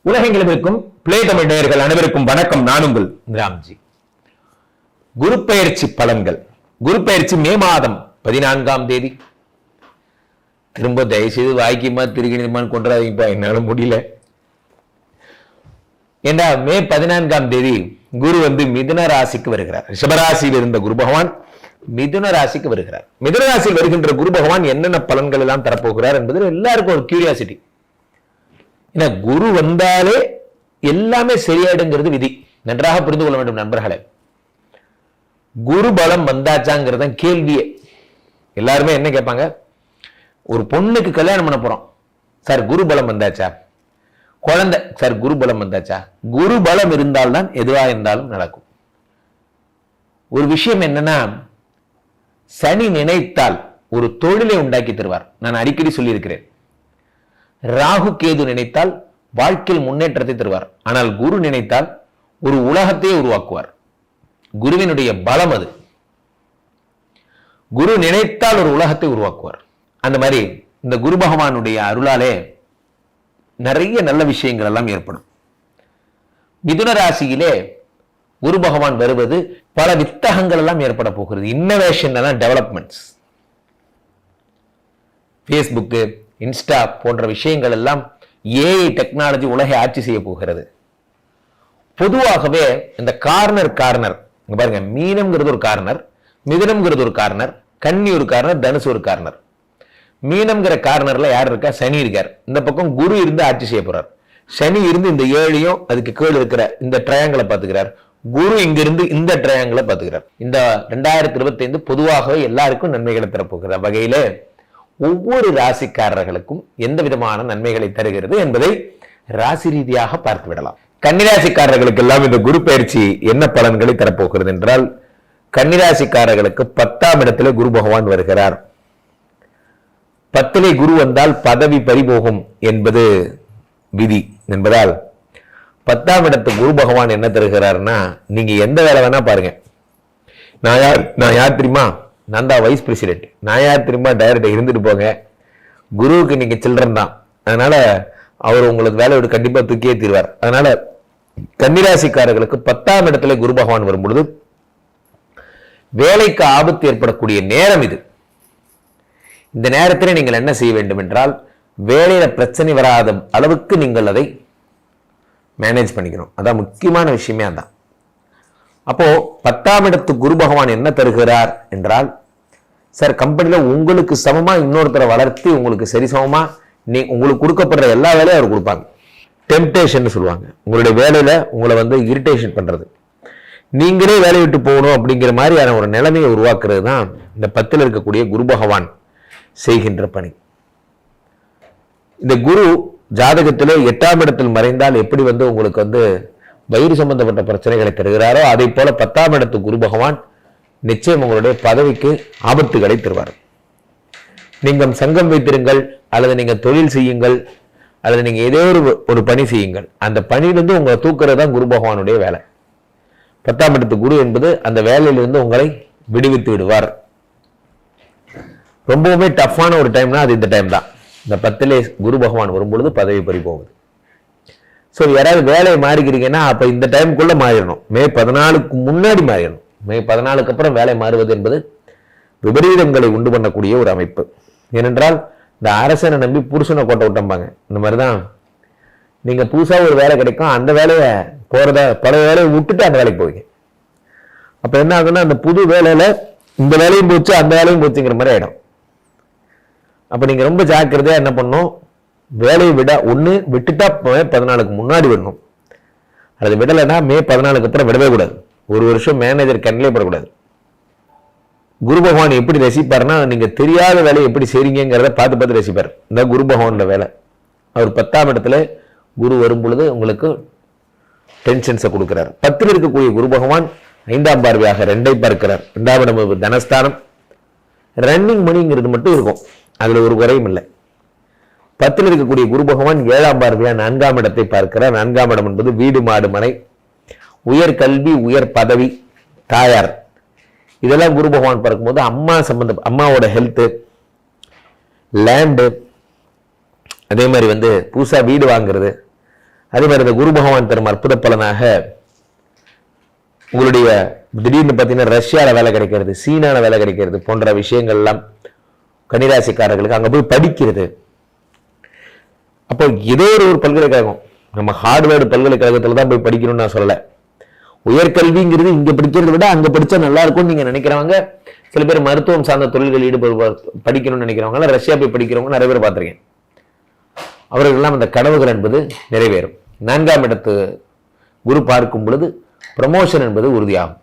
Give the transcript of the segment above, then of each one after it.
உலகெங்கிலும் இருக்கும் பிளே தமிழ் நேயர்கள் அனைவருக்கும் வணக்கம். நான் உங்கள் ராம்ஜி. குரு பெயர்ச்சி பலன்கள். குரு பெயர்ச்சி மே மாதம் 14ஆம் தேதி. திரும்ப தயவுசெய்து வாய்க்குமா திருகிணிமான்னு கொண்டாதீங்கப்பா, என்னால முடியல. ஏண்டா மே 14ஆம் தேதி குரு மிதுன ராசிக்கு வருகிறார். ரிஷபராசியில் இருந்த குரு பகவான் மிதுன ராசிக்கு வருகிறார். மிதுன ராசியில் வருகின்ற குரு பகவான் என்னென்ன பலன்கள் எல்லாம் தரப்போகிறார் என்பது எல்லாருக்கும் ஒரு கியூரியாசிட்டி. ஏன்னா குரு வந்தாலே எல்லாமே சரியாயிடுங்கிறது விதி. நன்றாக புரிந்து கொள்ள வேண்டும் நண்பர்களே. குரு பலம் வந்தாச்சாங்கிறத கேள்வியே. எல்லாருமே என்ன கேட்பாங்க, ஒரு பொண்ணுக்கு கல்யாணம் பண்ண போறோம் சார், குரு பலம் வந்தாச்சா? குழந்தை சார், குரு பலம் வந்தாச்சா? குரு பலம் இருந்தால்தான் எதுவா இருந்தாலும் நடக்கும். ஒரு விஷயம் என்னன்னா, சனி நினைத்தால் ஒரு தொழிலை உண்டாக்கி தருவார். நான் அடிக்கடி சொல்லியிருக்கிறேன். ராகு கேது நினைத்தால் வாழ்க்கையில் முன்னேற்றத்தை தருவார். ஆனால் குரு நினைத்தால் ஒரு உலகத்தையே உருவாக்குவார். குருவினுடைய பலம் அது. குரு நினைத்தால் ஒரு உலகத்தை உருவாக்குவார். அந்த மாதிரி இந்த குரு பகவானுடைய அருளாலே நிறைய நல்ல விஷயங்கள் எல்லாம் ஏற்படும். மிதுன ராசியிலே குரு பகவான் வருவது பல வித்தகங்கள் எல்லாம் ஏற்பட போகிறது. இன்னோவேஷன் எல்லாம், டெவலப்மெண்ட்ஸ், பேஸ்புக்கு, இன்ஸ்டா போன்ற விஷயங்கள் எல்லாம் ஏஐ டெக்னாலஜி உலகை ஆட்சி செய்ய போகிறது. பொதுவாகவே இந்த கார்னர் பாருங்க, மீனம்ங்கிறது ஒரு கார்னர், மிதுனம்ங்கிறது ஒரு கார்னர், கன்னி ஒரு கார்னர், தனுசு ஒரு கார்னர். மீனம்ங்கிற கார்னர்ல யார் இருக்கா? சனி இருக்கார். இந்த பக்கம் குரு இருந்து ஆட்சி செய்ய போறார். சனி இருந்து இந்த ஏழையும் அதுக்கு கீழ் இருக்கிற இந்த ட்ரையாங்கிளை பார்த்துக்கிறார். குரு இங்கிருந்து இந்த ட்ரையாங்கிளை பார்த்துக்கிறார். இந்த 2025 பொதுவாகவே எல்லாருக்கும் நன்மைகளை தரப்போகிற வகையில ஒவ்வொரு ராசிக்காரர்களுக்கும் எந்த விதமான நன்மைகளை தருகிறது என்பதை ராசி ரீதியாக பார்த்து விடலாம். கன்னிராசிக்காரர்களுக்கு எல்லாம் இந்த குரு பயிற்சி என்ன பலன்களை தரப்போகிறது என்றால், கன்னிராசிக்காரர்களுக்கு 10ஆம் இடத்துல குரு பகவான் வருகிறார். 10லே குரு வந்தால் பதவி பறிபோகும் என்பது விதி என்பதால் 10ஆம் இடத்து குரு பகவான் என்ன தருகிறார்னா, நீங்க எந்த வேலை வேணா பாருங்க. நான் யார் தெரியுமா? நான் தான் வைஸ் பிரசிடென்ட். நான் யார் தெரியுமா? டைரக்டர் இருந்துட்டு போங்க. குருவுக்கு நீங்க சில்ட்ரன் தான். அதனால அவர் உங்களுக்கு வேலையோடு கண்டிப்பா தூக்கியே தீர்வார். அதனால கன்னிராசிக்காரர்களுக்கு 10ஆம் இடத்துல குரு பகவான் வரும்பொழுது வேலைக்கு ஆபத்து ஏற்படக்கூடிய நேரம் இது. இந்த நேரத்தில் நீங்கள் என்ன செய்ய வேண்டும் என்றால், வேலையில பிரச்சனை வராத அளவுக்கு நீங்கள் அதை மேனேஜ் பண்ணிக்கணும். அதான் முக்கியமான விஷயமே. அதான். அப்போ 10ஆம் இடத்து குரு பகவான் என்ன தருகிறார் என்றால், சார் கம்பெனில உங்களுக்கு சமமா இன்னொருத்தரை வளர்த்து உங்களுக்கு சரிசமமா உங்களுக்கு கொடுக்கப்படுற எல்லா வேலையும் அவர் கொடுப்பாங்க. டெம்டேஷன் சொல்லுவாங்க. உங்களுடைய வேலையில உங்களை இரிட்டேஷன் பண்றது, நீங்களே வேலையை விட்டு போகணும் அப்படிங்கிற மாதிரியான ஒரு நிலைமையை உருவாக்குறது தான் இந்த 10ல் இருக்கக்கூடிய குரு பகவான் செய்கின்ற பணி. இந்த குரு ஜாதகத்திலே 8ஆம் இடத்தில் மறைந்தால் எப்படி உங்களுக்கு வயிறு சம்பந்தப்பட்ட பிரச்சனைகளை தருகிறாரோ, அதை போல 10ஆம் இடத்து குரு பகவான் நிச்சயம் உங்களுடைய பதவிக்கு ஆபத்துகளை தருவார். நீங்கள் சங்கம் வைத்திருங்கள், அல்லது நீங்க தொழில் செய்யுங்கள், அல்லது நீங்க ஏதோ ஒரு பணி செய்யுங்கள். அந்த பணியிலிருந்து உங்களை தூக்குறது தான் குரு பகவானுடைய வேலை. 10ஆம் இடத்து குரு என்பது அந்த வேலையிலிருந்து உங்களை விடுவித்து விடுவார். ரொம்பவுமே டஃப்பான ஒரு டைம்னா அது இந்த டைம் தான். இந்த 10லே குரு பகவான் வரும்பொழுது பதவி பறி போகுது. ஸோ யாராவது வேலையை மாறிக்கிறீங்கன்னா அப்ப இந்த டைமுக்குள்ள மாறிடணும். மே 14க்கு முன்னாடி மாறிடணும். மே 14க்கு அப்புறம் வேலை மாறுவது என்பது விபரீதங்களை உண்டு பண்ணக்கூடிய ஒரு அமைப்பு. ஏனென்றால் இந்த அரசனை நம்பி புருஷனை கொட்ட விட்டம்பாங்க. இந்த மாதிரிதான் நீங்க புதுசா ஒரு வேலை கிடைக்கும், அந்த வேலையை பல வேலையை விட்டுட்டு அந்த வேலைக்கு போவீங்க. அப்ப என்ன ஆகுன்னா, அந்த புது வேலையில இந்த வேலையும் போச்சு அந்த வேலையும் போச்சுங்கிற மாதிரி ஆயிடும். அப்ப நீங்க ரொம்ப ஜாக்கிரதையா என்ன பண்ணும், வேலையை விட்டுட்டா மே 14க்கு முன்னாடி விடணும். அது விடலைன்னா மே 14க்கு அப்புறம் விடவே கூடாது. ஒரு வருஷம் மேனேஜர் கண்ணிலே படக்கூடாது. குரு பகவான் எப்படி ரசிப்பார்னா, நீங்க தெரியாத வேலையை எப்படி செய்றீங்கிறத பார்த்து ரசிப்பார். இந்த குரு பகவானோட வேலை. அவர் 10ஆம் இடத்துல குரு வரும் பொழுது உங்களுக்கு டென்ஷன்ஸை கொடுக்கிறார். 10ல் இருக்கக்கூடிய குரு பகவான் 5ஆம் பார்வையாக 2ஐ பார்க்கிறார். 2ஆம் இடம் தனஸ்தானம். ரன்னிங் மணிங்கிறது மட்டும் இருக்கும், அதுல ஒரு குறையும் இல்லை. 10ல் இருக்கக்கூடிய குரு பகவான் 7ஆம் பார்வையா 4ஆம் இடத்தை பார்க்கிறார். 4ஆம் இடம் என்பது வீடு, மாடு, மனை, உயர் கல்வி, உயர் பதவி, தாயார், இதெல்லாம் குரு பகவான் பார்க்கும்போது அம்மாவோட ஹெல்த், லேண்டு, அதே மாதிரி புதுசா வீடு வாங்குறது, அதே மாதிரி இந்த குரு பகவான் தரும் அற்புத பலனாக உங்களுடைய திடீர்னு பார்த்தீங்கன்னா ரஷ்யாவில் வேலை கிடைக்கிறது, சீனால வேலை கிடைக்கிறது போன்ற விஷயங்கள் எல்லாம் கன்னிராசிக்காரர்களுக்கு அங்கே போய் படிக்கிறது. அப்போ ஏதோ ஒரு பல்கலைக்கழகம், நம்ம ஹார்ட்வேர்டு பல்கலைக்கழகத்தில் தான் போய் படிக்கணும்னு நான் சொல்லலை. உயர்கல்விங்கிறது இங்கே படிக்கிறத விட அங்கே படித்தா நல்லா இருக்கும்னு நீங்கள் நினைக்கிறவங்க சில பேர், மருத்துவம் சார்ந்த தொழில்கள் படிக்கணும்னு நினைக்கிறவங்க ரஷ்யா போய் படிக்கிறவங்க நிறைய பேர் பார்த்துருக்கேன். அவர்களெல்லாம் அந்த கனவுகள் என்பது நிறைவேறும். 4ஆம் இடத்து குரு பார்க்கும் பொழுது ப்ரமோஷன் என்பது உறுதியாகும்.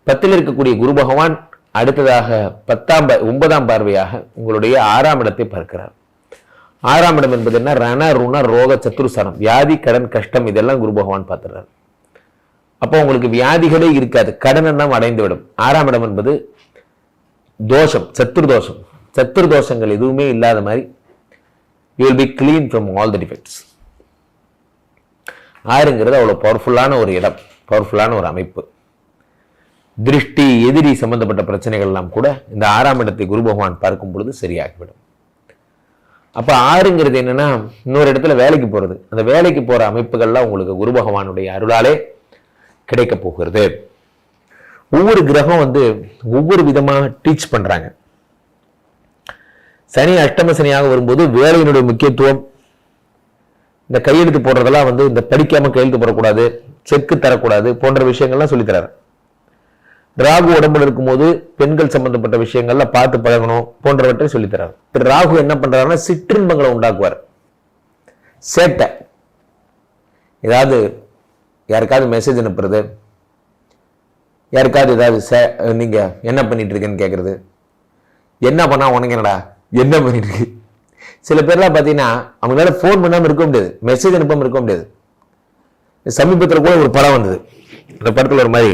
10ல் இருக்கக்கூடிய குரு பகவான் அடுத்ததாக 9ஆம் பார்வையாக உங்களுடைய 6ஆம் இடத்தை பார்க்கிறார். 6ஆம் இடம் என்பது என்ன? ரண ருண ரோக சத்துருஸ்தானம், வியாதி கடன் கஷ்டம், இதெல்லாம் குரு பகவான் பார்த்துறாரு. அப்போ உங்களுக்கு வியாதிகளே இருக்காது, கடன் எல்லாம் அடைந்து விடும். 6ஆம் இடம் என்பது தோஷம், சத்துர்தோஷம். சத்துர்தோஷங்கள் எதுவுமே இல்லாத மாதிரி you will be clean from all the defects. 6ங்கிறது அவ்வளவு பவர்ஃபுல்லான ஒரு இடம், பவர்ஃபுல்லான ஒரு அமைப்பு. திருஷ்டி, எதிரி சம்பந்தப்பட்ட பிரச்சனைகள் எல்லாம் கூட இந்த 6ஆம் இடத்தை குரு பகவான் பார்க்கும் பொழுது சரியாகிவிடும். அப்ப 6ங்கிறது என்னன்னா, இன்னொரு இடத்துல வேலைக்கு போறது. அந்த வேலைக்கு போற அமைப்புகள்லாம் உங்களுக்கு குரு பகவானுடைய அருளாலே கிடைக்க போகிறது. ஒவ்வொரு கிரகம் ஒவ்வொரு விதமாக டீச் பண்றாங்க. சனி அஷ்டம சனியாக வரும்போது வேலையினுடைய முக்கியத்துவம், இந்த கையெழுத்து போடுறதெல்லாம் இந்த படிக்காம கையெழுத்து போடக்கூடாது, செக்கு தரக்கூடாது போன்ற விஷயங்கள்லாம் சொல்லித்தராரு. ராகு உடம்புல இருக்கும்போது பெண்கள் சம்பந்தப்பட்ட விஷயங்கள்ல பார்த்து பழகணும் போன்றவற்றை சொல்லித்தராரு. ராகு என்ன பண்றாருன்னா சிற்றின்பங்களை உண்டாக்குவார். சேட்டை, ஏதாவது யாருக்காவது மெசேஜ் அனுப்புறது, யாருக்காவது ஏதாவது நீங்க என்ன பண்ணிட்டு இருக்கேன்னு கேட்கறது, என்ன பண்ணா உனக்கு என்னடா, என்ன பண்ணிட்டு இருக்கு. சில பேர்லாம் பார்த்தீங்கன்னா அவங்களால ஃபோன் பண்ணாமல் இருக்க முடியாது, மெசேஜ் அனுப்பாமல் இருக்க முடியாது. சமீபத்தில் கூட ஒரு படம் வந்தது. அந்த படத்தில் ஒரு மாதிரி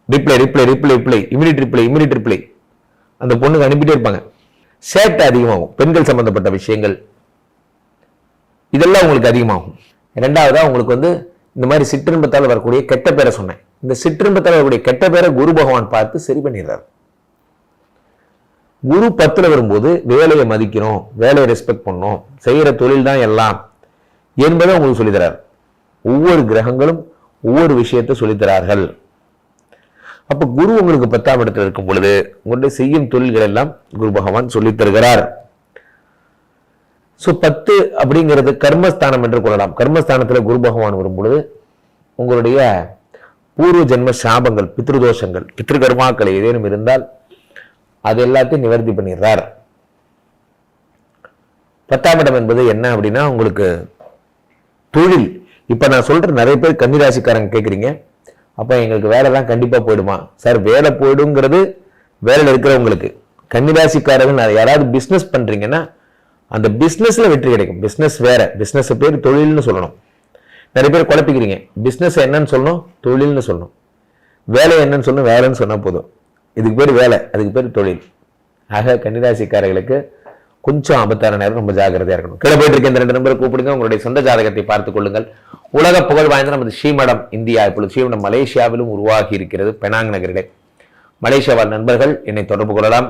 reply reply reply reply immediate reply immediate reply அந்த பொண்ணுக்கு அனுப்பிட்டே இருப்பாங்க. சேட்டை அதிகமாகும், பெண்கள் சம்பந்தப்பட்ட விஷயங்கள் இதெல்லாம் உங்களுக்கு அதிகமாகும். ரெண்டாவதா உங்களுக்கு இந்த மாதிரி சிற்றின்பத்தால் வரக்கூடிய கெட்ட பேரை சொன்னேன். இந்த சிற்றின்பத்தால் வரக்கூடிய கெட்ட பேரை குரு பகவான் பார்த்து சரி பண்ணிடுறாரு. குரு 10ல் வரும்போது வேலையை மதிக்கணும், வேலையை ரெஸ்பெக்ட் பண்ணணும், செய்யற தொழில் தான் எல்லாம் என்பதை உங்களுக்கு சொல்லித்தரார். ஒவ்வொரு கிரகங்களும் ஒவ்வொரு விஷயத்தை சொல்லித்தரார்கள். அப்ப குரு உங்களுக்கு 10ஆம் இடத்துல இருக்கும் பொழுது உங்களுடைய செய்யும் தொழில்கள் எல்லாம் குரு பகவான் சொல்லித் தருகிறார். 10 அப்படிங்கிறது கர்மஸ்தானம் என்று கொள்ளலாம். கர்மஸ்தானத்துல குரு பகவான் வரும் பொழுது உங்களுடைய பூர்வ ஜென்ம சாபங்கள், பித்ருதோஷங்கள், பித்ருகர்மாக்கள் ஏதேனும் இருந்தால் அது எல்லாத்தையும் நிவர்த்தி பண்ணிடுறார். 10ஆம் இடம் என்பது என்ன அப்படின்னா உங்களுக்கு தொழில். இப்ப நான் சொல்ற நிறைய பேர் கன்னிராசிக்காரங்க கேட்குறீங்க, அப்ப எங்களுக்கு வேலை தான் கண்டிப்பா போயிடுமா சார்? வேலை போயிடுங்கிறது வேலையில் இருக்கிறவங்களுக்கு. கன்னிராசிக்காரர்கள் யாராவது பிசினஸ் பண்றீங்கன்னா அந்த பிசினஸ்ல வெற்றி கிடைக்கும். பிசினஸ் வேற, பிசினஸ் பேர் தொழில்னு சொல்லணும். நிறைய பேர் குழப்பிக்கிறீங்க. பிசினஸ் என்னன்னு சொல்லணும், தொழில்னு சொல்லணும். வேலை என்னன்னு சொல்லணும், வேலைன்னு சொன்னா போதும். இதுக்கு பேர் வேலை, அதுக்கு பேர் தொழில். ஆக கன்னிராசிக்காரர்களுக்கு கொஞ்சம் ஆபத்தான நேரம், ரொம்ப ஜாக்கிரதையா இருக்கணும். கீழே போயிட்டு இருக்க இந்த 2 நம்பரை கூப்பிடுங்க, உங்களுடைய சொந்த ஜாதகத்தை பார்த்துக் கொள்ளுங்கள். உலக புகழ் வாய்ந்த நமது ஸ்ரீமடம் இந்தியா, இப்பொழுது ஸ்ரீமடம் மலேசியாவிலும் உருவாகி இருக்கிறது, பெனாங் நகரிலே. மலேசியா வாழ் நண்பர்கள் என்னை தொடர்பு கொள்ளலாம்,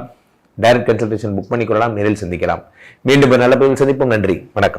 டைரக்ட் கன்சல்டேஷன் புக் பண்ணிக் கொள்ளலாம், நேரில் சந்திக்கலாம். மீண்டும் நல்ல பதிவில் சந்திப்போம். நன்றி, வணக்கம்.